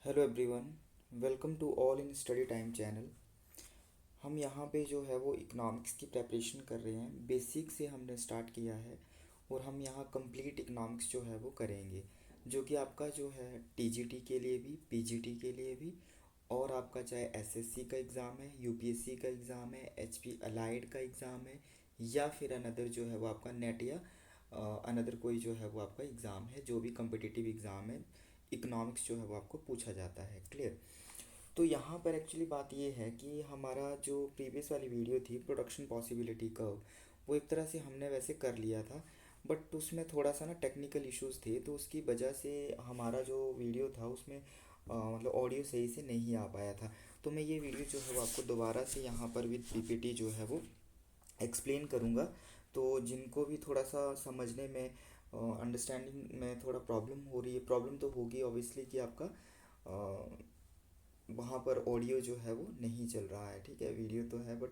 Hello everyone, welcome to all in study time channel. हम यहाँ पे जो है वो इकोनॉमिक्स की प्रेपरेशन कर रहे हैं। बेसिक से हमने स्टार्ट किया है और हम यहाँ कंप्लीट इकोनॉमिक्स जो है वो करेंगे, जो कि आपका जो है टीजीटी के लिए भी, पीजीटी के लिए भी, और आपका चाहे एसएससी का एग्ज़ाम है, यूपीएससी का एग्ज़ाम है, एचपी अलाइड का एग्ज़ाम है, या फिर अनदर जो है वो आपका नेट या अनदर कोई जो है वो आपका एग्ज़ाम है, जो भी कम्पिटिटिव एग्ज़ाम है, इकोनॉमिक्स जो है वो आपको पूछा जाता है। क्लियर। तो यहाँ पर एक्चुअली बात ये है कि हमारा जो प्रीवियस वाली वीडियो थी प्रोडक्शन पॉसिबिलिटी कर्व, वो एक तरह से हमने वैसे कर लिया था, बट उसमें थोड़ा सा ना टेक्निकल इश्यूज थे, तो उसकी वजह से हमारा जो वीडियो था उसमें मतलब ऑडियो सही से नहीं आ पाया था। तो मैं ये वीडियो जो है वो आपको दोबारा से यहाँ पर विद पीपीटी जो है वो एक्सप्लेन करूँगा। तो जिनको भी थोड़ा सा समझने में, अंडरस्टैंडिंग में थोड़ा प्रॉब्लम हो रही है, प्रॉब्लम तो होगी ऑब्वियसली कि आपका वहाँ पर ऑडियो जो है वो नहीं चल रहा है, ठीक है, वीडियो तो है बट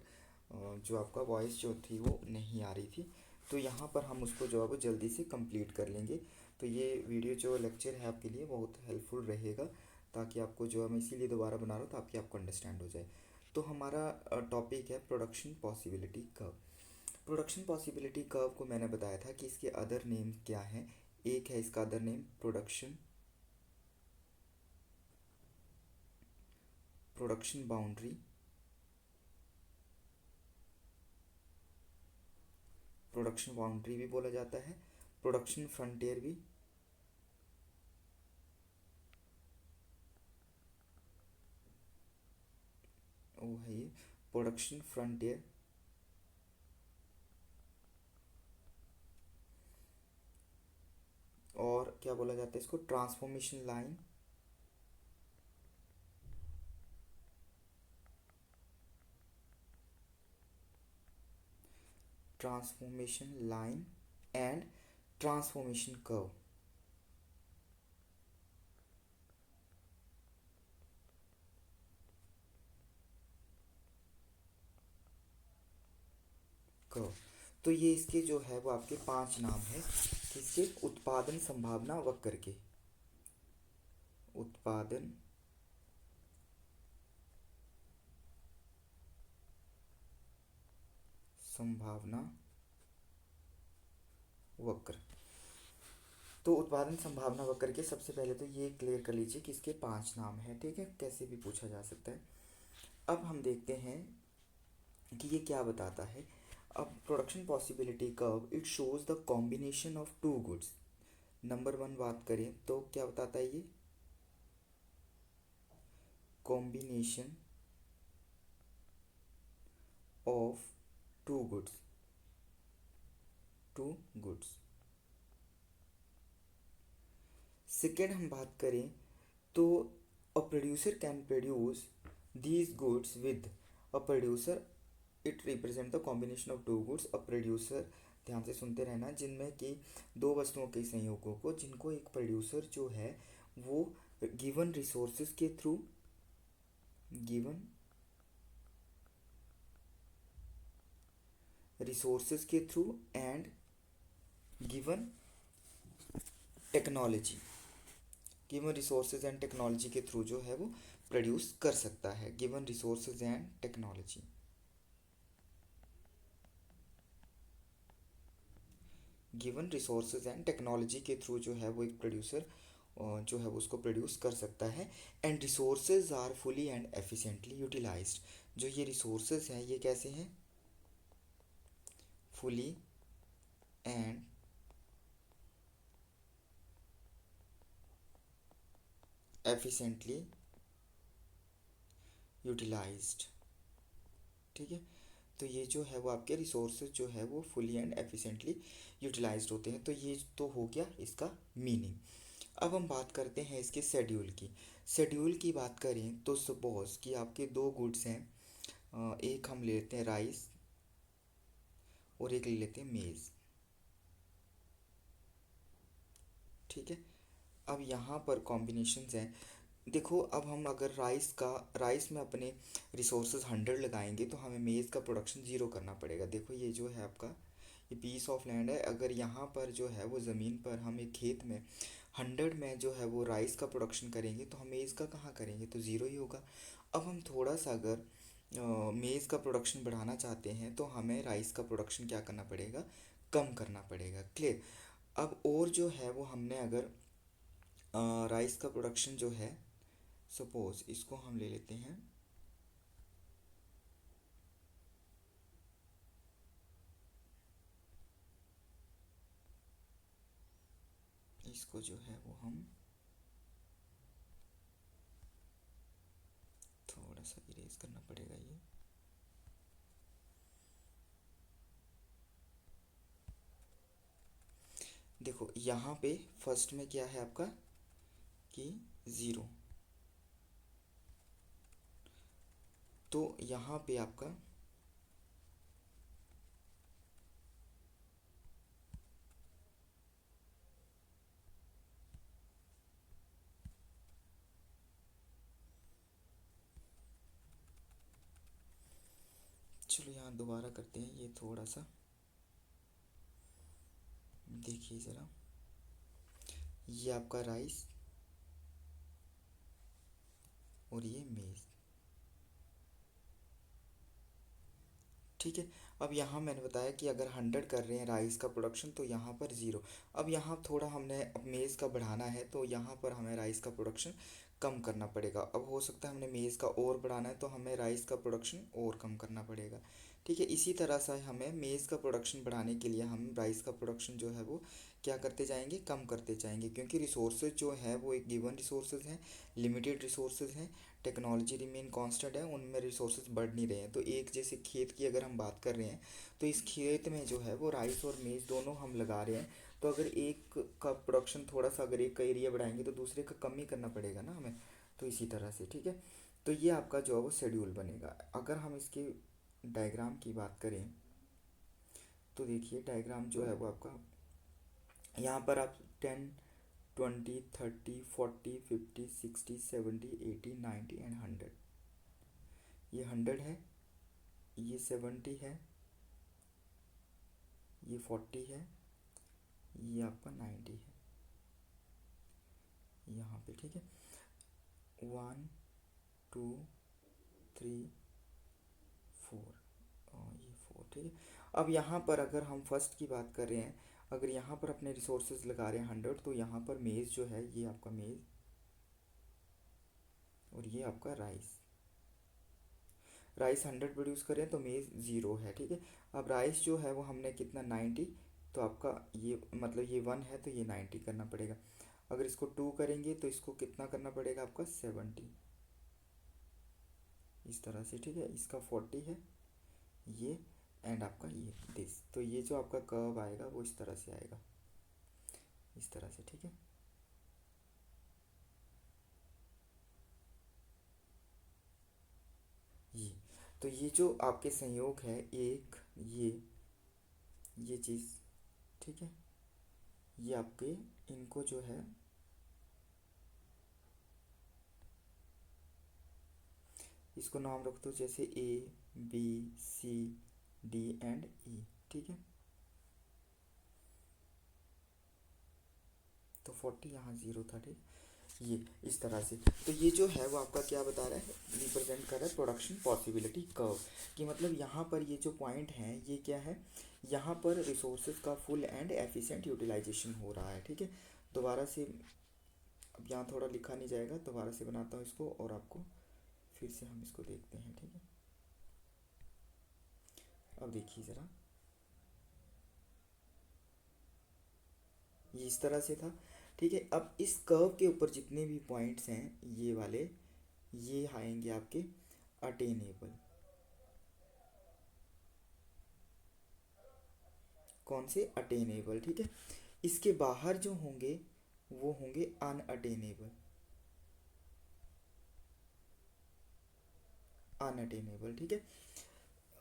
जो आपका वॉइस जो थी वो नहीं आ रही थी। तो यहाँ पर हम उसको जो है वो जल्दी से कंप्लीट कर लेंगे। तो ये वीडियो जो लेक्चर है आपके लिए बहुत हेल्पफुल रहेगा, ताकि आपको जो है मैं इसीलिए दोबारा बना रहा हूँ ताकि आपको अंडरस्टैंड हो जाए। तो हमारा टॉपिक है production possibility curve. Production possibility curve को मैंने बताया था कि इसके अदर नेम क्या हैं। एक है इसका other name production production boundary, production boundary भी बोला जाता है, प्रोडक्शन फ्रंटियर भी, वो है ये प्रोडक्शन फ्रंटियर। और क्या बोला जाता है इसको, transformation line, transformation line and transformation curve. Curve. तो ये इसके जो है वो आपके पांच नाम है। किसके? उत्पादन संभावना वक्र के। उत्पादन संभावना वक्र। तो उत्पादन संभावना वक्र के सबसे पहले तो ये क्लियर कर लीजिए कि इसके पांच नाम हैं, ठीक है, कैसे भी पूछा जा सकता है। अब हम देखते हैं कि ये क्या बताता है। अब production possibility curve it shows the combination of two goods. Number one बात करें तो क्या बताता है ये, combination of two goods, two goods. Second हम बात करें तो a producer can produce these goods with a producer, it represent the combination of two goods. A producer, ध्यान से सुनते रहना, जिनमें कि दो वस्तुओं के संयोगों को, जिनको एक प्रोड्यूसर जो है वो गिवन रिसोर्सेज के थ्रू, गिवन रिसोर्सेज के through and given technology, given resources and technology के थ्रू जो है वो प्रोड्यूस कर सकता है। Given resources and technology, given resources and technology के थ्रू जो है वो एक प्रोड्यूसर जो है वो उसको प्रोड्यूस कर सकता है। And resources are fully and efficiently utilised. जो ये रिसोर्सेज हैं ये कैसे हैं? फुली एंड एफिशिएंटली यूटिलाइज्ड, ठीक है। तो ये जो है वो आपके रिसोर्सेज जो है वो फुली एंड एफिशिएंटली यूटिलाइज्ड होते हैं। तो ये तो हो गया इसका मीनिंग। अब हम बात करते हैं इसके शेड्यूल की। शेड्यूल की बात करें तो सपोज कि आपके दो गुड्स हैं, एक हम ले लेते हैं राइस और एक ले लेते हैं मेज़, ठीक है। अब यहाँ पर कॉम्बिनेशंस हैं। देखो, अब हम अगर राइस में अपने रिसोर्सेज 100 लगाएंगे तो हमें मेज़ का प्रोडक्शन ज़ीरो करना पड़ेगा। देखो ये जो है आपका, ये पीस ऑफ लैंड है, अगर यहाँ पर जो है वो ज़मीन पर हम एक खेत में 100 में जो है वो राइस का प्रोडक्शन करेंगे तो हम मेज़ का कहाँ करेंगे, तो ज़ीरो ही होगा। अब हम थोड़ा सा अगर मेज़ का प्रोडक्शन बढ़ाना चाहते हैं तो हमें राइस का प्रोडक्शन क्या करना पड़ेगा, कम करना पड़ेगा। क्लियर। अब और जो है वो हमने अगर राइस का प्रोडक्शन जो है, सपोज इसको हम ले लेते हैं, इसको जो है वो हम थोड़ा सा इरेज करना पड़ेगा ये। देखो यहाँ पे फर्स्ट में क्या है आपका कि ज़ीरो, तो यहाँ पे आपका चलो यहाँ दोबारा करते हैं ये थोड़ा सा, देखिए ज़रा, ये आपका राइस और ये मेज़, ठीक है। अब यहाँ मैंने बताया कि अगर 100 कर रहे हैं राइस का प्रोडक्शन तो यहाँ पर ज़ीरो। अब यहाँ थोड़ा हमने अब मेज़ का बढ़ाना है तो यहाँ पर हमें राइस का प्रोडक्शन कम करना पड़ेगा। अब हो सकता है हमने मेज़ का और बढ़ाना है तो हमें राइस का प्रोडक्शन और कम करना पड़ेगा, ठीक है। इसी तरह से हमें मेज़ का प्रोडक्शन बढ़ाने के लिए हम राइस का प्रोडक्शन जो है वो क्या करते जाएंगे, कम करते जाएंगे, क्योंकि रिसोर्सेज जो है वो एक गिवन रिसोर्सेज हैं, लिमिटेड रिसोर्सेज हैं, टेक्नोलॉजी रिमेन कांस्टेंट है, उनमें रिसोर्सेज बढ़ नहीं रहे हैं। तो एक जैसे खेत की अगर हम बात कर रहे हैं तो इस खेत में जो है वो राइस और मेज़ दोनों हम लगा रहे हैं, तो अगर एक का प्रोडक्शन थोड़ा सा, अगर एक का एरिया बढ़ाएंगे तो दूसरे का कम ही करना पड़ेगा ना हमें। तो इसी तरह से, ठीक है। तो ये आपका जो है वो शेड्यूल बनेगा। अगर हम इसके डायग्राम की बात करें तो देखिए डायग्राम जो है वो आपका यहाँ पर आप 10, 20, 30, 40, 50, 60, 70, 80, 90 एंड 100, ये 100 है, ये 70 है, ये 40 है, ये आपका 90 है यहाँ पे, ठीक है। 1, 2, 3, 4 और ये 4, ठीक है। अब यहाँ पर अगर हम फर्स्ट की बात कर रहे हैं, अगर यहाँ पर अपने रिसोर्सेज लगा रहे हैं 100, तो यहाँ पर मेज़ जो है ये आपका मेज़ और ये आपका राइस, राइस 100 प्रोड्यूस करें तो मेज़ ज़ीरो है, ठीक है। अब राइस जो है वो हमने कितना 90, तो आपका ये मतलब ये 1 है तो ये 90 करना पड़ेगा। अगर इसको 2 करेंगे तो इसको कितना करना पड़ेगा आपका 70, इस तरह से, ठीक है। इसका 40 है ये, एंड आपका ये दिस, तो ये जो आपका कर्व आएगा वो इस तरह से आएगा, इस तरह से, ठीक है। ये तो ये जो आपके संयोग है एक ये चीज़, ठीक है, ये आपके इनको जो है इसको नाम रख दो जैसे ए, बी, सी, डी एंड ई, ठीक है। तो 40 यहाँ ज़ीरो था, ठीक। ये इस तरह से, तो ये जो है वो आपका क्या बता रहा है, रिप्रेजेंट कर रहा है प्रोडक्शन पॉसिबिलिटी कर्व, कि मतलब यहाँ पर ये जो पॉइंट हैं ये क्या है, यहाँ पर रिसोर्सेज का फुल एंड एफिशिएंट यूटिलाइजेशन हो रहा है, ठीक है। दोबारा से, अब यहाँ थोड़ा लिखा नहीं जाएगा, दोबारा से बनाता हूँ इसको और आपको फिर से हम इसको देखते हैं, ठीक है। अब देखिए ज़रा, ये इस तरह से था, ठीक है। अब इस कर्व के ऊपर जितने भी पॉइंट्स हैं ये वाले, ये आएंगे आपके अटेनेबल, कौन से, अटेनेबल, ठीक है। इसके बाहर जो होंगे वो होंगे अनअटेनेबल, अनअटेनेबल, ठीक है।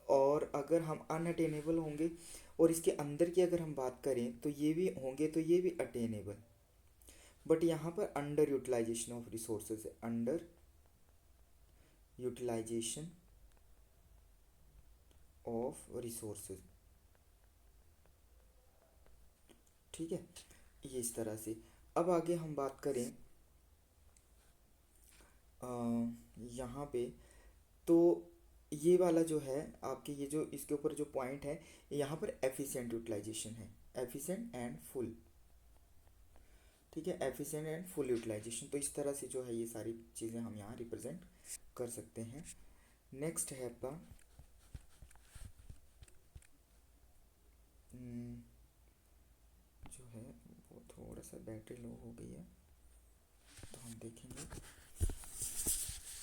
और अगर हम अनअटेनेबल होंगे और इसके अंदर की अगर हम बात करें तो ये भी होंगे, तो ये भी अटेनेबल, बट यहाँ पर अंडर यूटिलाइजेशन ऑफ रिसोर्सेज है, अंडर यूटिलाइजेशन ऑफ रिसोर्सेज, ठीक है। ये इस तरह से। अब आगे हम बात करें यहाँ पे, तो ये वाला जो है आपके, ये जो इसके ऊपर जो पॉइंट है, यहाँ पर एफिशिएंट यूटिलाइजेशन है, एफिशिएंट एंड फुल, ठीक है, एफिशिएंट एंड फुल यूटिलाइजेशन। तो इस तरह से जो है ये सारी चीज़ें हम यहाँ रिप्रेजेंट कर सकते हैं। नेक्स्ट है आपका जो है वो थोड़ा सा बैटरी लो हो गई है, तो हम देखेंगे।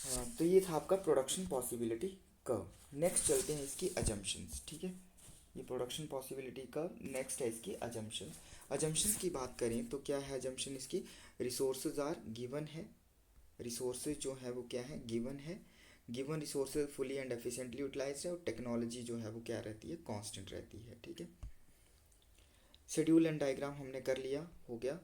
हाँ, तो ये था आपका प्रोडक्शन पॉसिबिलिटी कर्व। नेक्स्ट चलते हैं इसकी अजम्पशंस, ठीक है। ये प्रोडक्शन पॉसिबिलिटी कर्व, नेक्स्ट है इसकी अजम्पशंस। अजम्पशंस की बात करें तो क्या है अजम्पशन इसकी, रिसोर्सेज आर गिवन है, रिसोर्सेज जो है वो क्या है, गिवन है, given resources fully and efficiently utilise है, और टेक्नोलॉजी जो है वो क्या रहती है, कांस्टेंट रहती है, ठीक है। शेड्यूल एंड डायग्राम हमने कर लिया, हो गया।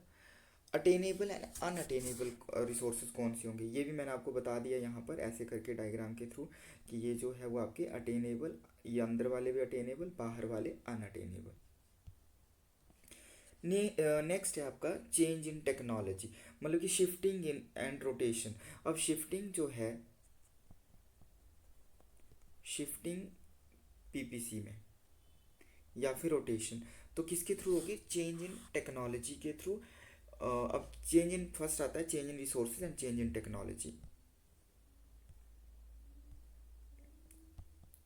अटेनेबल एंड अनअटेनेबल रिसोर्सेज कौन सी होंगे, ये भी मैंने आपको बता दिया यहाँ पर ऐसे करके डायग्राम के थ्रू, कि ये जो है वो आपके अटेनेबल, ये अंदर वाले भी अटेनेबल, बाहर वाले अनअटेनेबल। नेक्स्ट है आपका चेंज इन टेक्नोलॉजी, मतलब कि शिफ्टिंग इन एंड रोटेशन। अब शिफ्टिंग जो है, शिफ्टिंग पीपीसी में या फिर रोटेशन, तो किसके थ्रू होगी, चेंज इन टेक्नोलॉजी के थ्रू। अब चेंज इन फर्स्ट आता है, change in resources and change in technology,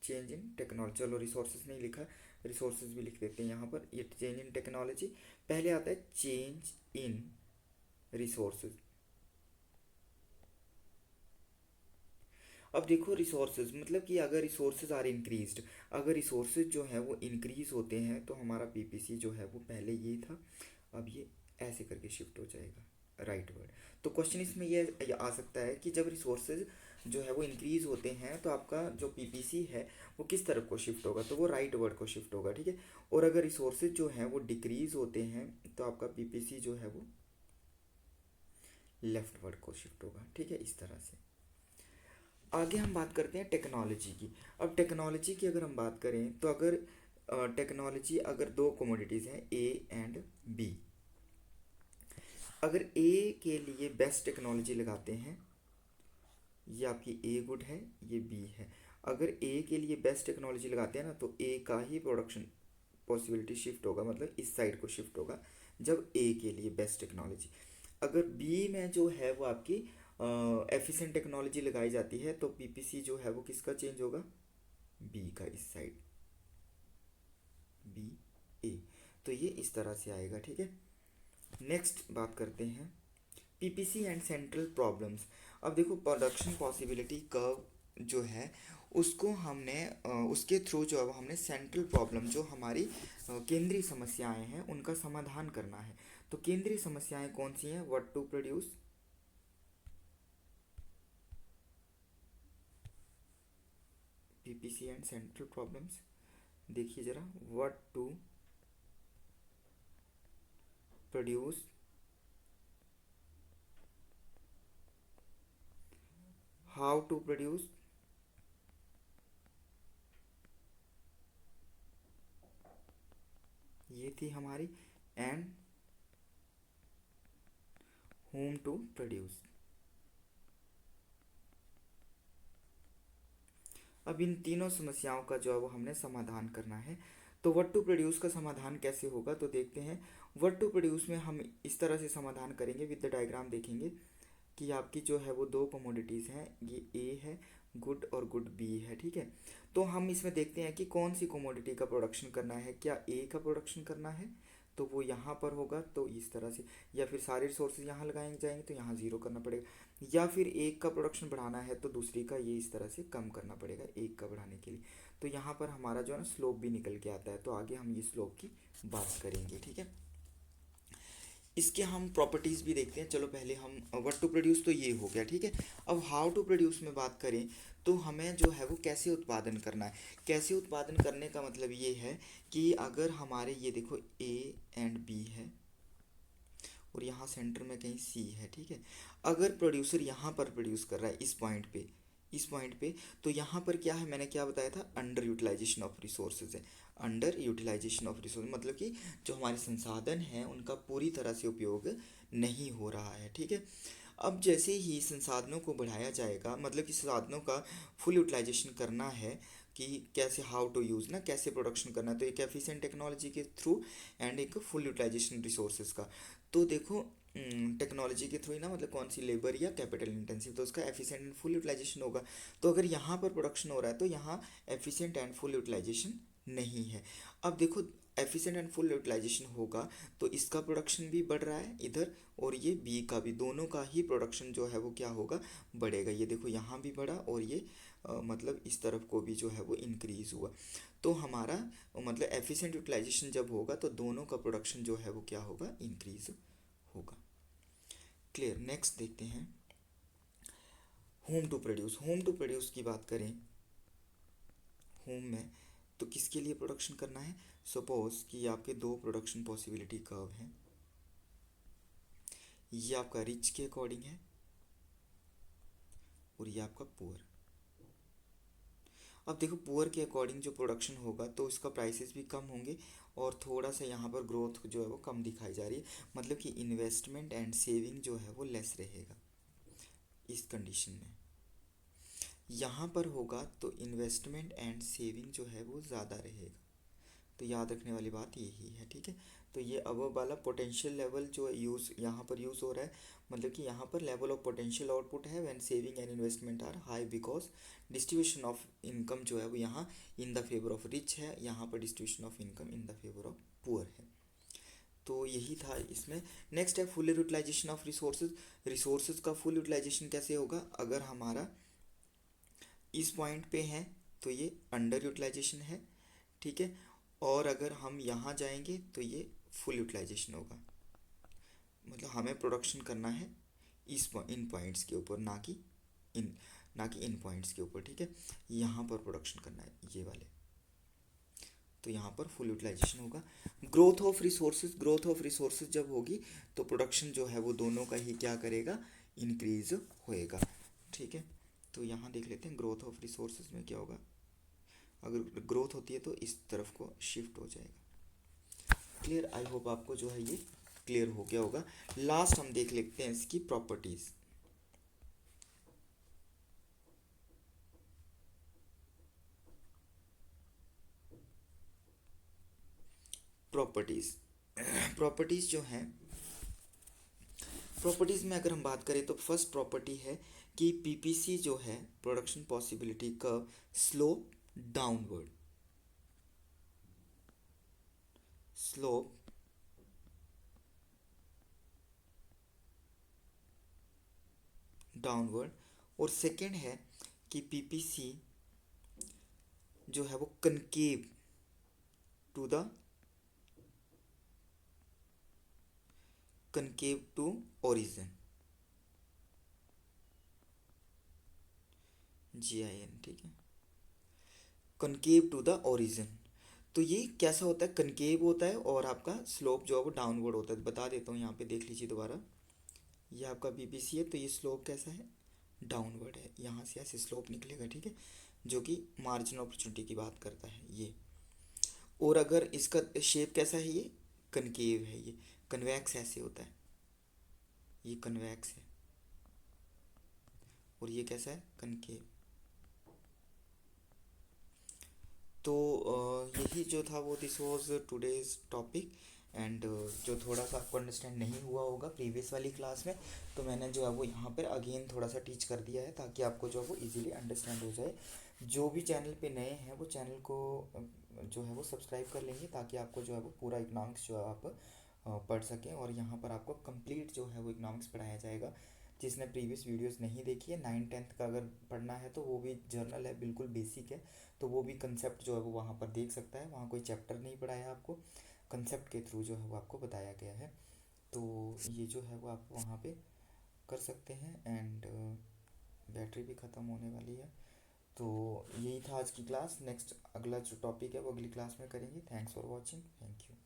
change in technology, चलो रिसोर्सेज नहीं लिखा, रिसोर्सेज भी लिख देते हैं यहाँ पर। ये चेंज इन टेक्नोलॉजी, पहले आता है चेंज इन रिसोर्सेज। अब देखो रिसोर्सेज मतलब कि अगर रिसोर्सेज आर इंक्रीज्ड, अगर रिसोर्सेज जो है वो इंक्रीज होते हैं तो हमारा पीपीसी जो है वो पहले ये था, अब ये ऐसे करके शिफ्ट हो जाएगा, राइट वर्ड। तो क्वेश्चन इसमें ये आ सकता है कि जब रिसोर्सेज जो है वो इंक्रीज होते हैं तो आपका जो पीपीसी है वो किस तरफ को शिफ्ट होगा, तो वो राइट वर्ड को शिफ्ट होगा, ठीक है। और अगर रिसोर्सेज जो है वो डिक्रीज होते हैं तो आपका पीपीसी जो है वो लेफ्ट वर्ड को शिफ्ट होगा, ठीक है, इस तरह से। आगे हम बात करते हैं टेक्नोलॉजी की। अब टेक्नोलॉजी की अगर हम बात करें तो अगर टेक्नोलॉजी, अगर दो कमोडिटीज़ हैं ए एंड बी, अगर ए के लिए बेस्ट टेक्नोलॉजी लगाते हैं, ये आपकी ए गुड है, ये बी है, अगर ए के लिए बेस्ट टेक्नोलॉजी लगाते हैं ना तो ए का ही प्रोडक्शन पॉसिबिलिटी शिफ्ट होगा, मतलब इस साइड को शिफ्ट होगा जब ए के लिए बेस्ट टेक्नोलॉजी। अगर बी में जो है वो आपकी एफिशिएंट टेक्नोलॉजी लगाई जाती है तो पीपीसी जो है वो किसका चेंज होगा, बी का, इस साइड, बी ए, तो ये इस तरह से आएगा, ठीक है। नेक्स्ट बात करते हैं पीपीसी एंड सेंट्रल प्रॉब्लम्स। अब देखो प्रोडक्शन पॉसिबिलिटी कर्व जो है उसको हमने उसके थ्रू जो अब हमने सेंट्रल प्रॉब्लम जो हमारी केंद्रीय समस्याएं हैं उनका समाधान करना है। तो केंद्रीय समस्याएं कौन सी हैं, what to produce, PPC and central problems, देखिए जरा, what to produce, how to produce, ये थी हमारी, एंड whom टू प्रोड्यूस। अब इन तीनों समस्याओं का जो है वो हमने समाधान करना है। तो व्हाट टू प्रोड्यूस का समाधान कैसे होगा, तो देखते हैं। व्हाट टू प्रोड्यूस में हम इस तरह से समाधान करेंगे, विद द डायग्राम देखेंगे कि आपकी जो है वो दो कमोडिटीज़ हैं, ये ए है गुड और गुड बी है, ठीक है। तो हम इसमें देखते हैं कि कौन सी कमोडिटी का प्रोडक्शन करना है, क्या ए का प्रोडक्शन करना है तो वो यहाँ पर होगा, तो इस तरह से, या फिर सारे रिसोर्सेज यहाँ लगाए जाएंगे तो यहाँ ज़ीरो करना पड़ेगा, या फिर एक का प्रोडक्शन बढ़ाना है तो दूसरी का ये इस तरह से कम करना पड़ेगा एक का बढ़ाने के लिए। तो यहाँ पर हमारा जो है ना स्लोप भी निकल के आता है, तो आगे हम ये स्लोप की बात करेंगे, ठीक है। इसके हम प्रॉपर्टीज़ भी देखते हैं। चलो पहले हम व्हाट टू प्रोड्यूस तो ये हो गया, ठीक है। अब हाउ टू प्रोड्यूस में बात करें तो हमें जो है वो कैसे उत्पादन करना है। कैसे उत्पादन करने का मतलब ये है कि अगर हमारे ये देखो ए एंड बी है और यहाँ सेंटर में कहीं सी है, ठीक है। अगर प्रोड्यूसर यहाँ पर प्रोड्यूस कर रहा है इस पॉइंट पे, इस पॉइंट पे, तो यहाँ पर क्या है, मैंने क्या बताया था, अंडर यूटिलाइजेशन ऑफ रिसोर्सेज है। अंडर यूटिलाइजेशन ऑफ रिसोर्स, मतलब कि जो हमारे संसाधन हैं उनका पूरी तरह से उपयोग नहीं हो रहा है। ठीक है, अब जैसे ही संसाधनों को बढ़ाया जाएगा, मतलब कि संसाधनों का फुल यूटिलाइजेशन करना है कि कैसे, हाउ टू यूज़ ना, कैसे प्रोडक्शन करना है, तो एक एफिशिएंट टेक्नोलॉजी के थ्रू एंड एक फुल यूटिलाइजेशन रिसोर्सेज का। तो देखो टेक्नोलॉजी के थ्रू ही ना, मतलब कौन सी, लेबर या कैपिटल इंटेंसिव, तो उसका एफिशिएंट एंड फुल यूटिलाइजेशन होगा। तो अगर यहाँ पर प्रोडक्शन हो रहा है तो यहाँ एफिशिएंट एंड फुल यूटिलाइजेशन नहीं है। अब देखो एफिशिएंट एंड फुल यूटिलाइजेशन होगा तो इसका प्रोडक्शन भी बढ़ रहा है इधर, और ये बी का भी, दोनों का ही प्रोडक्शन जो है वो क्या होगा, बढ़ेगा। ये देखो यहाँ भी बढ़ा और ये मतलब इस तरफ को भी जो है वो इंक्रीज हुआ। तो हमारा मतलब एफिशिएंट यूटिलाइजेशन जब होगा तो दोनों का प्रोडक्शन जो है वो क्या होगा, इंक्रीज होगा। क्लियर। नेक्स्ट देखते हैं whom to produce. Whom to produce की बात करें होम में, तो किसके लिए प्रोडक्शन करना है। सपोज कि आपके दो प्रोडक्शन पॉसिबिलिटी कर्व हैं, ये आपका रिच के अकॉर्डिंग है और ये आपका पुअर। अब देखो पुअर के अकॉर्डिंग जो प्रोडक्शन होगा तो उसका प्राइसेस भी कम होंगे और थोड़ा सा यहाँ पर ग्रोथ जो है वो कम दिखाई जा रही है, मतलब कि इन्वेस्टमेंट एंड सेविंग जो है वो लेस रहेगा इस कंडीशन में। यहाँ पर होगा तो इन्वेस्टमेंट एंड सेविंग जो है वो ज़्यादा रहेगा। तो याद रखने वाली बात यही है। ठीक है, तो ये अब वाला पोटेंशियल लेवल जो यूज़ यहाँ पर यूज़ हो रहा है, मतलब कि यहाँ पर लेवल ऑफ पोटेंशियल आउटपुट है when saving and investment are high, because distribution of income जो है वो यहाँ in the favour of rich है, यहाँ पर distribution of income in the favour of poor है। तो यही था इसमें। नेक्स्ट है full utilisation of resources. Resources का फुल यूटिलाइजेशन कैसे होगा, अगर हमारा इस पॉइंट पे है तो ये अंडर यूटिलाइजेशन है। ठीक है, और अगर हम यहाँ जाएंगे तो ये फुल यूटिलाइजेशन होगा, मतलब हमें प्रोडक्शन करना है इन पॉइंट्स के ऊपर, इन ना कि इन पॉइंट्स के ऊपर। ठीक है, यहाँ पर प्रोडक्शन करना है ये वाले, तो यहाँ पर फुल यूटिलाइजेशन होगा। Growth of resources, growth of resources जब होगी तो प्रोडक्शन जो है वो दोनों का ही क्या करेगा, इंक्रीज होएगा। ठीक है, तो यहाँ देख लेते हैं ग्रोथ ऑफ रिसोर्सेज में क्या होगा, अगर ग्रोथ होती है तो इस तरफ को शिफ्ट हो जाएगा। क्लियर, आई होप आपको जो है ये क्लियर हो गया होगा। लास्ट हम देख लेते हैं इसकी प्रॉपर्टीज। प्रॉपर्टीज प्रॉपर्टीज जो हैं, प्रॉपर्टीज में अगर हम बात करें तो फर्स्ट प्रॉपर्टी है कि पीपीसी जो है, production possibility curve, slope downward, slope downward. और सेकेंड है कि पीपीसी जो है वो concave to the concave to origin, GIN। ठीक है, कनकेव टू द ओरिजिन। तो ये कैसा होता है, कनकेव होता है और आपका स्लोप जो है वो डाउनवर्ड होता है। बता देता हूँ, यहाँ पे देख लीजिए दोबारा, ये आपका बीपीसी है तो ये स्लोप कैसा है, डाउनवर्ड है, यहाँ से ऐसे स्लोप निकलेगा। ठीक है, जो कि मार्जिन अपॉर्चुनिटी की बात करता है ये। और अगर इसका शेप कैसा है, ये कनकेव है, ये कन्वेक्स ऐसे होता है, ये कन्वेक्स है, और ये कैसा है, कनकेव। तो यही जो था वो this was today's topic. And जो थोड़ा सा आपको अंडरस्टैंड नहीं हुआ होगा प्रीवियस वाली क्लास में, तो मैंने जो है वो यहाँ पर अगेन थोड़ा सा टीच कर दिया है ताकि आपको जो है वो इजीली अंडरस्टैंड हो जाए। जो भी चैनल पे नए हैं वो चैनल को जो है वो सब्सक्राइब कर लेंगे ताकि आपको जो है वो पूरा इकनॉमिक्स जो है आप पढ़ सकें। और यहाँ पर आपको कंप्लीट जो है वो इकनॉमिक्स पढ़ाया जाएगा। जिसने प्रीवियस वीडियोस नहीं देखी है, 9th-10th का अगर पढ़ना है तो वो भी जर्नल है, बिल्कुल बेसिक है, तो वो भी कंसेप्ट जो है वो वहाँ पर देख सकता है। वहाँ कोई चैप्टर नहीं पढ़ाया आपको, कंसेप्ट के थ्रू जो है वो आपको बताया गया है। तो ये जो है वो आप वहाँ पे कर सकते हैं। एंड बैटरी भी ख़त्म होने वाली है। तो यही था आज की क्लास। नेक्स्ट अगला जो टॉपिक है वो अगली क्लास में करेंगे। Thanks for watching, thank you.